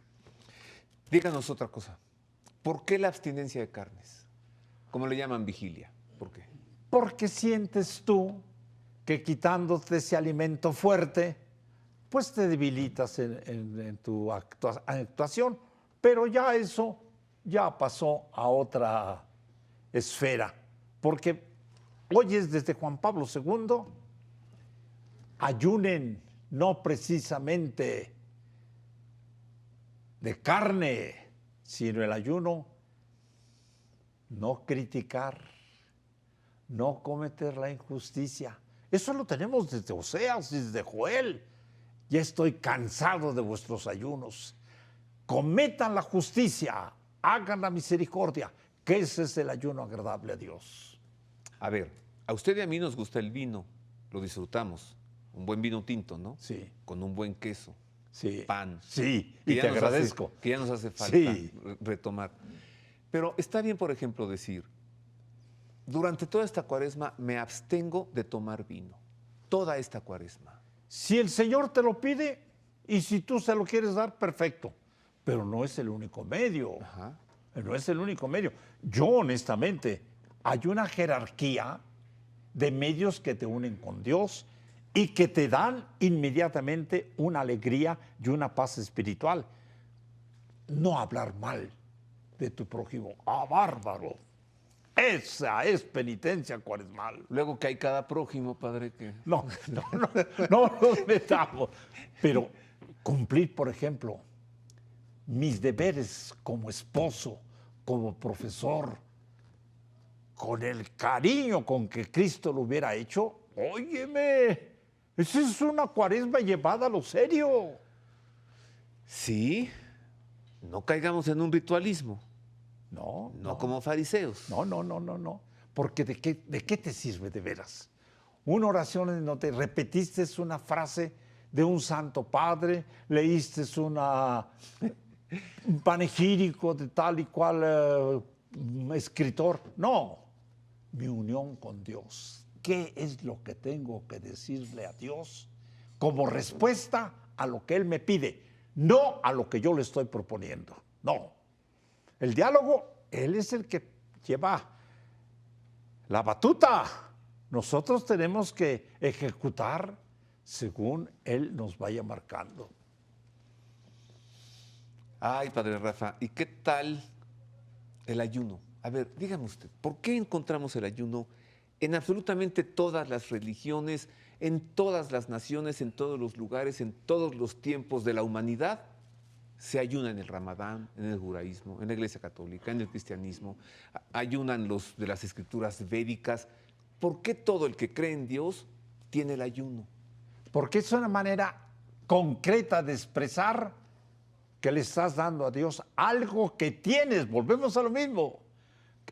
Díganos otra cosa. ¿Por qué la abstinencia de carnes? ¿Cómo le llaman vigilia? ¿Por qué? Porque sientes tú que quitándote ese alimento fuerte, pues te debilitas en tu actuación. Pero ya eso ya pasó a otra esfera. Porque oyes desde Juan Pablo II, ayunen no precisamente de carne, sino el ayuno, no criticar, no cometer la injusticia. Eso lo tenemos desde Oseas, desde Joel. ya estoy cansado de vuestros ayunos. Cometan la justicia, hagan la misericordia, que ese es el ayuno agradable a Dios. A ver, a usted y a mí nos gusta el vino, lo disfrutamos. Un buen vino tinto, ¿no? Sí. Con un buen queso, Sí. pan. Sí, Que y ya te nos agradezco. que ya nos hace falta Sí. retomar. Pero está bien, por ejemplo, decir, durante toda esta cuaresma me abstengo de tomar vino. Toda esta cuaresma. Si el Señor te lo pide y si tú se lo quieres dar, perfecto. Pero no es el único medio. Ajá. No es el único medio. Yo, honestamente, hay una jerarquía de medios que te unen con Dios y que te dan inmediatamente una alegría y una paz espiritual. No hablar mal de tu prójimo. ¡Ah, bárbaro! Esa es penitencia cuaresmal. Luego que hay cada prójimo, padre, que... No nos metamos. Pero cumplir, por ejemplo, mis deberes como esposo, como profesor, con el cariño con que Cristo lo hubiera hecho, óyeme, esa es una cuaresma llevada a lo serio. Sí, no caigamos en un ritualismo, No, no como fariseos. No. Porque ¿de qué te sirve de veras? Una oración en donde repetiste una frase de un santo padre, leíste un panegírico de tal y cual escritor. No, mi unión con Dios. ¿Qué es lo que tengo que decirle a Dios como respuesta a lo que Él me pide? No a lo que yo le estoy proponiendo. No. El diálogo, Él es el que lleva la batuta. Nosotros tenemos que ejecutar según Él nos vaya marcando. Ay, padre Rafa, ¿y qué tal el ayuno? A ver, dígame usted, ¿por qué encontramos el ayuno en absolutamente todas las religiones, en todas las naciones, en todos los lugares, en todos los tiempos de la humanidad? Se ayuna en el Ramadán, en el judaísmo, en la Iglesia Católica, en el cristianismo, ayunan los de las escrituras védicas. ¿Por qué todo el que cree en Dios tiene el ayuno? Porque es una manera concreta de expresar que le estás dando a Dios algo que tienes. Volvemos a lo mismo.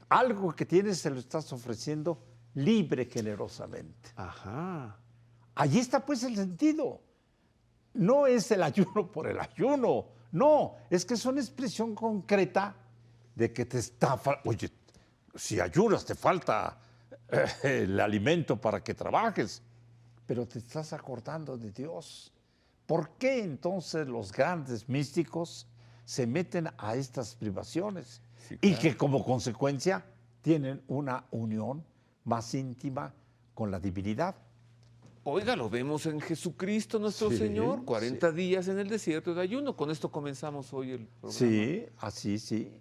Algo que tienes se lo estás ofreciendo libre, generosamente. Ajá. Allí está pues el sentido. No es el ayuno por el ayuno. No, es que es una expresión concreta de que te está... Oye, si ayunas te falta el alimento para que trabajes, pero te estás acordando de Dios. ¿Por qué entonces los grandes místicos se meten a estas privaciones? Sí, claro. Y que como consecuencia tienen una unión más íntima con la divinidad. Oiga, lo vemos en Jesucristo nuestro Señor, 40 días en el desierto de ayuno. Con esto comenzamos hoy el programa. Sí, así sí.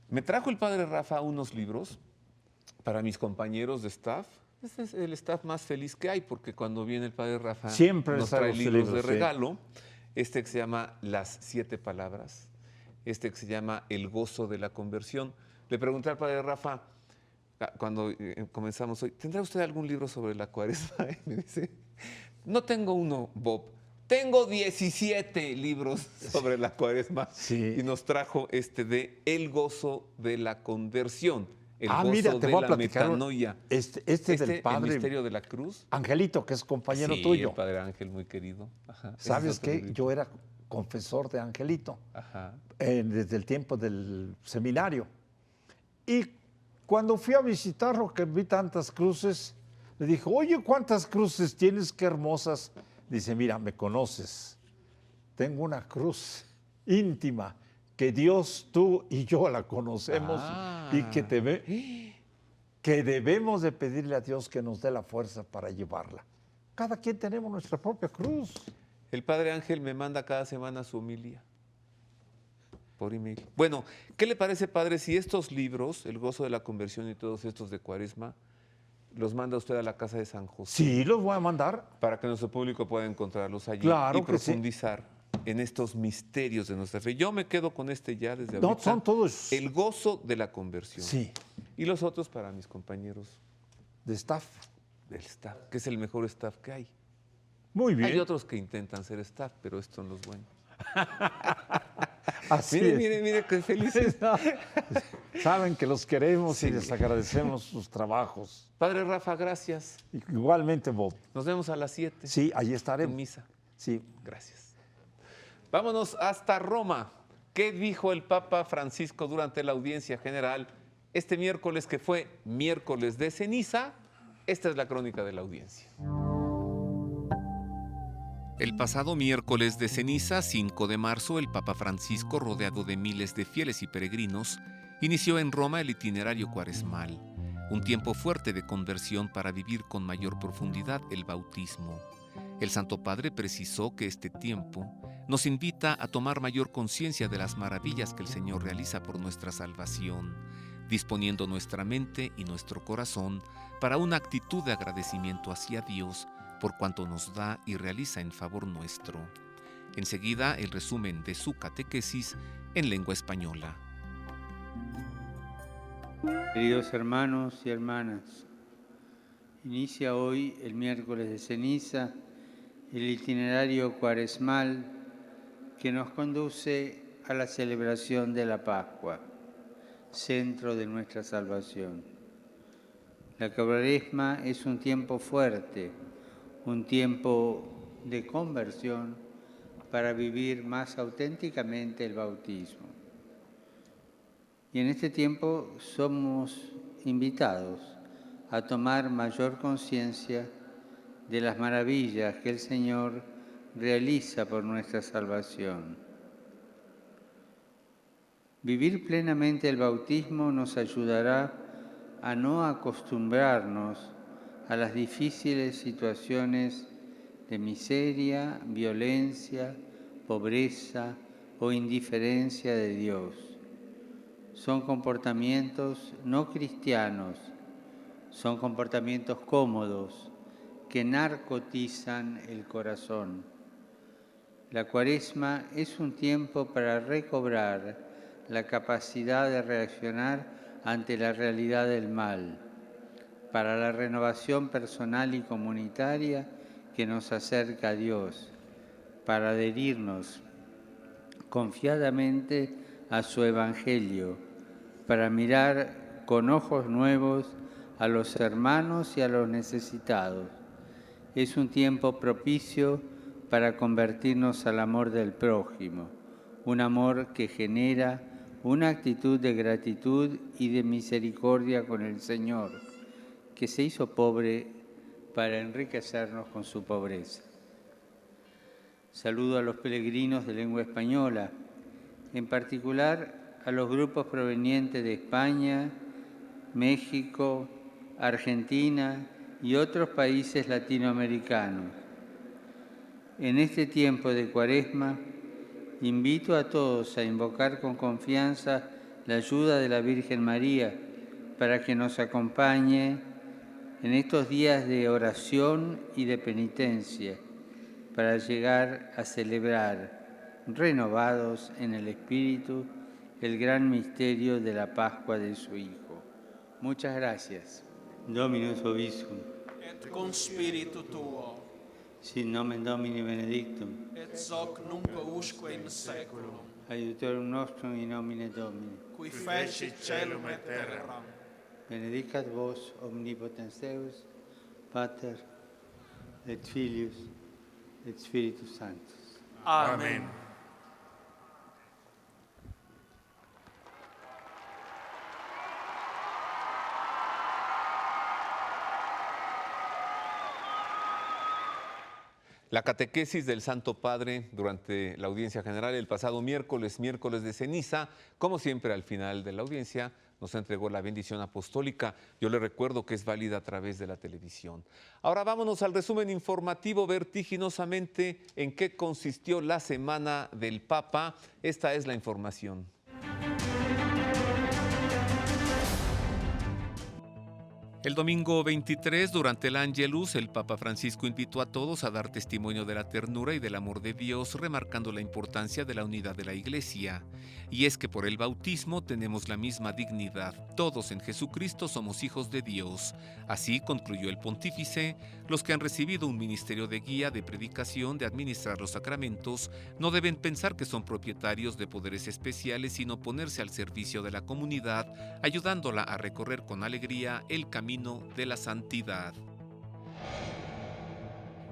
Me trajo el padre Rafa unos libros para mis compañeros de staff. Este es el staff más feliz que hay, porque cuando viene el padre Rafa siempre nos trae libros de regalo. Este que se llama Las 7 Palabras, este que se llama El Gozo de la Conversión. Le pregunté al padre Rafa, cuando comenzamos hoy, ¿tendrá usted algún libro sobre la cuaresma? Y me dice, no tengo uno, Bob, tengo 17 libros sobre la cuaresma. Sí. Y nos trajo este de El Gozo de la Conversión. El gozo mira, te de voy a la platicar metanoia. Este del padre El misterio de la cruz. Angelito, que es compañero Sí, tuyo. El padre Ángel, muy querido. Ajá. ¿Sabes qué? Yo era confesor de Angelito. Ajá. Desde el tiempo del seminario. Y cuando fui a visitarlo, que vi tantas cruces, le dije, oye, ¿cuántas cruces tienes? Qué hermosas. Dice, mira, me conoces. Tengo una cruz íntima que Dios, tú y yo la conocemos y que debemos de pedirle a Dios que nos dé la fuerza para llevarla. Cada quien tenemos nuestra propia cruz. El padre Ángel me manda cada semana su homilía por email. Bueno, ¿qué le parece, padre, si estos libros, El Gozo de la Conversión y todos estos de Cuaresma, los manda usted a la casa de San José? Sí, los voy a mandar. Para que nuestro público pueda encontrarlos allí claro y profundizar en estos misterios de nuestra fe. Yo me quedo con este ya desde ahorita. No, son todos. El Gozo de la Conversión. Sí. Y los otros para mis compañeros de staff. Del staff, que es el mejor staff que hay. Muy bien. Hay otros que intentan ser staff, pero esto no es bueno. Así Mire, es. mire, mire, qué felices. Saben que los queremos Sí. y les agradecemos sus trabajos. Padre Rafa, gracias. Igualmente, Bob. Nos vemos a las 7 Sí, ahí en estaremos. misa. Sí. Gracias. Vámonos hasta Roma. ¿Qué dijo el Papa Francisco durante la audiencia general este miércoles, que fue miércoles de ceniza? Esta es la crónica de la audiencia. El pasado miércoles de ceniza, 5 de marzo, el Papa Francisco, rodeado de miles de fieles y peregrinos, inició en Roma el itinerario cuaresmal, un tiempo fuerte de conversión para vivir con mayor profundidad el bautismo. El Santo Padre precisó que este tiempo nos invita a tomar mayor conciencia de las maravillas que el Señor realiza por nuestra salvación, disponiendo nuestra mente y nuestro corazón para una actitud de agradecimiento hacia Dios por cuanto nos da y realiza en favor nuestro. Enseguida, el resumen de su catequesis en lengua española. Queridos hermanos y hermanas, inicia hoy, el miércoles de ceniza, el itinerario cuaresmal que nos conduce a la celebración de la Pascua, centro de nuestra salvación. La Cuaresma es un tiempo fuerte, un tiempo de conversión para vivir más auténticamente el bautismo. Y en este tiempo somos invitados a tomar mayor conciencia de las maravillas que el Señor realiza por nuestra salvación. Vivir plenamente el bautismo nos ayudará a no acostumbrarnos a las difíciles situaciones de miseria, violencia, pobreza o indiferencia de Dios. Son comportamientos no cristianos, son comportamientos cómodos que narcotizan el corazón. La Cuaresma es un tiempo para recobrar la capacidad de reaccionar ante la realidad del mal, para la renovación personal y comunitaria que nos acerca a Dios, para adherirnos confiadamente a su Evangelio, para mirar con ojos nuevos a los hermanos y a los necesitados. Es un tiempo propicio para convertirnos al amor del prójimo, un amor que genera una actitud de gratitud y de misericordia con el Señor, que se hizo pobre para enriquecernos con su pobreza. Saludo a los peregrinos de lengua española, en particular a los grupos provenientes de España, México, Argentina y otros países latinoamericanos. En este tiempo de Cuaresma, invito a todos a invocar con confianza la ayuda de la Virgen María para que nos acompañe en estos días de oración y de penitencia, para llegar a celebrar, renovados en el Espíritu, el gran misterio de la Pascua de su Hijo. Muchas gracias. Dominus vobiscum. Et cum spiritu tuo. Sin nomen Domini benedictum. Et hoc nunc usque in saeculum. Aiutorium nostrum in nomine Domini. Qui fecit caelum et terram. Benedicat vos omnipotens Deus, Pater, et Filius, et Spiritus Sanctus. Amen. La catequesis del Santo Padre durante la audiencia general el pasado miércoles de ceniza, como siempre al final de la audiencia, nos entregó la bendición apostólica. Yo le recuerdo que es válida a través de la televisión. Ahora vámonos al resumen informativo vertiginosamente en qué consistió la semana del Papa. Esta es la información. El domingo 23, durante el Angelus, el Papa Francisco invitó a todos a dar testimonio de la ternura y del amor de Dios, remarcando la importancia de la unidad de la Iglesia. Y es que por el bautismo tenemos la misma dignidad. Todos en Jesucristo somos hijos de Dios. Así concluyó el pontífice: los que han recibido un ministerio de guía, de predicación, de administrar los sacramentos, no deben pensar que son propietarios de poderes especiales, sino ponerse al servicio de la comunidad, ayudándola a recorrer con alegría el camino de la santidad.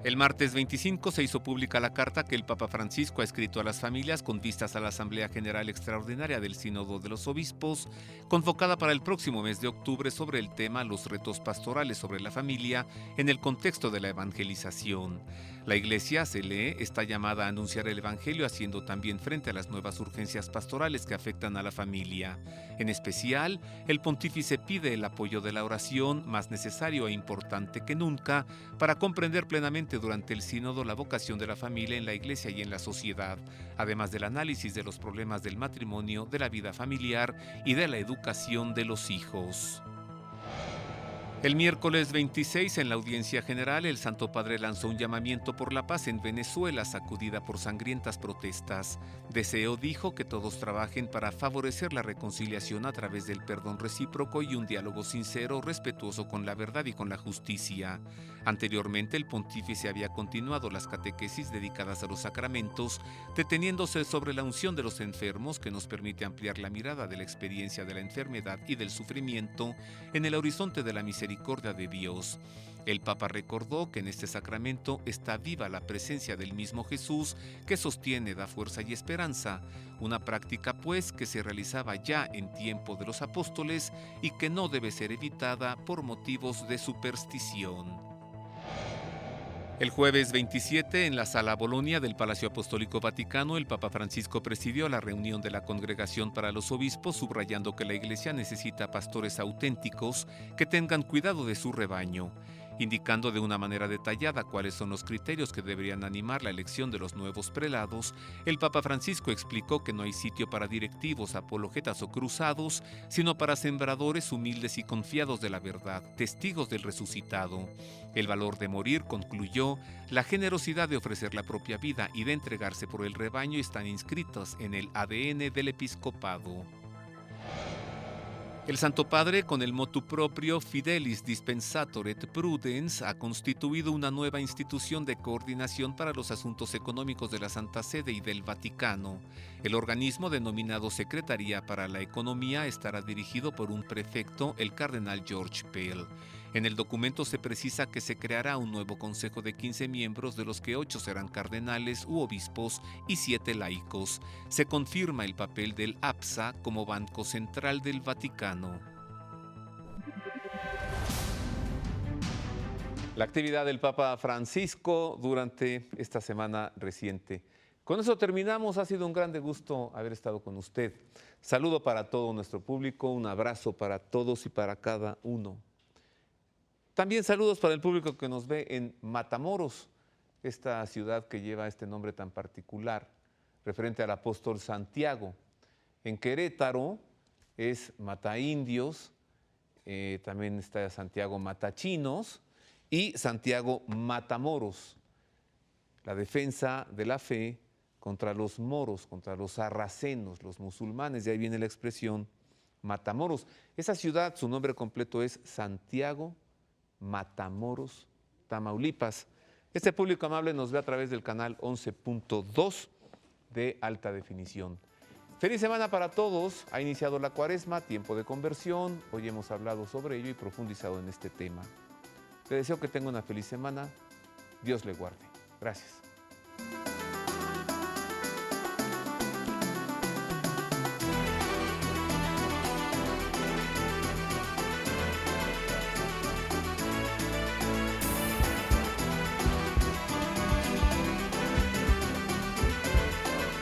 El martes 25 se hizo pública la carta que el Papa Francisco ha escrito a las familias con vistas a la Asamblea General Extraordinaria del Sínodo de los Obispos, convocada para el próximo mes de octubre, sobre el tema Los retos pastorales sobre la familia en el contexto de la evangelización. La Iglesia, se lee, está llamada a anunciar el Evangelio, haciendo también frente a las nuevas urgencias pastorales que afectan a la familia. En especial, el pontífice pide el apoyo de la oración, más necesario e importante que nunca, para comprender plenamente durante el sínodo la vocación de la familia en la Iglesia y en la sociedad, además del análisis de los problemas del matrimonio, de la vida familiar y de la educación de los hijos. El miércoles 26, en la audiencia general, el Santo Padre lanzó un llamamiento por la paz en Venezuela, sacudida por sangrientas protestas. Deseo, dijo, que todos trabajen para favorecer la reconciliación a través del perdón recíproco y un diálogo sincero, respetuoso con la verdad y con la justicia. Anteriormente, el pontífice había continuado las catequesis dedicadas a los sacramentos, deteniéndose sobre la unción de los enfermos, que nos permite ampliar la mirada de la experiencia de la enfermedad y del sufrimiento en el horizonte de la misericordia de Dios. El Papa recordó que en este sacramento está viva la presencia del mismo Jesús, que sostiene, da fuerza y esperanza, una práctica pues que se realizaba ya en tiempo de los apóstoles y que no debe ser evitada por motivos de superstición. El jueves 27, en la Sala Bolonia del Palacio Apostólico Vaticano, el Papa Francisco presidió la reunión de la Congregación para los Obispos, subrayando que la Iglesia necesita pastores auténticos que tengan cuidado de su rebaño, indicando de una manera detallada cuáles son los criterios que deberían animar la elección de los nuevos prelados. El Papa Francisco explicó que no hay sitio para directivos, apologetas o cruzados, sino para sembradores humildes y confiados de la verdad, testigos del resucitado. El valor de morir, concluyó, la generosidad de ofrecer la propia vida y de entregarse por el rebaño están inscritos en el ADN del episcopado. El Santo Padre, con el motu propio Fidelis Dispensator et Prudens, ha constituido una nueva institución de coordinación para los asuntos económicos de la Santa Sede y del Vaticano. El organismo, denominado Secretaría para la Economía, estará dirigido por un prefecto, el cardenal George Pell. En el documento se precisa que se creará un nuevo consejo de 15 miembros, de los que 8 serán cardenales u obispos y 7 laicos. Se confirma el papel del APSA como Banco Central del Vaticano. La actividad del Papa Francisco durante esta semana reciente. Con eso terminamos. Ha sido un grande gusto haber estado con usted. Saludo para todo nuestro público, un abrazo para todos y para cada uno. También saludos para el público que nos ve en Matamoros, esta ciudad que lleva este nombre tan particular, referente al apóstol Santiago. En Querétaro es Mataindios, también está Santiago Matachinos y Santiago Matamoros. La defensa de la fe contra los moros, contra los sarracenos, los musulmanes, de ahí viene la expresión Matamoros. Esa ciudad, su nombre completo es Santiago Matamoros, Tamaulipas. Este público amable nos ve a través del canal 11.2 de alta definición. Feliz semana para todos. Ha iniciado la Cuaresma, tiempo de conversión. Hoy hemos hablado sobre ello y profundizado en este tema. Le deseo que tenga una feliz semana. Dios le guarde. Gracias.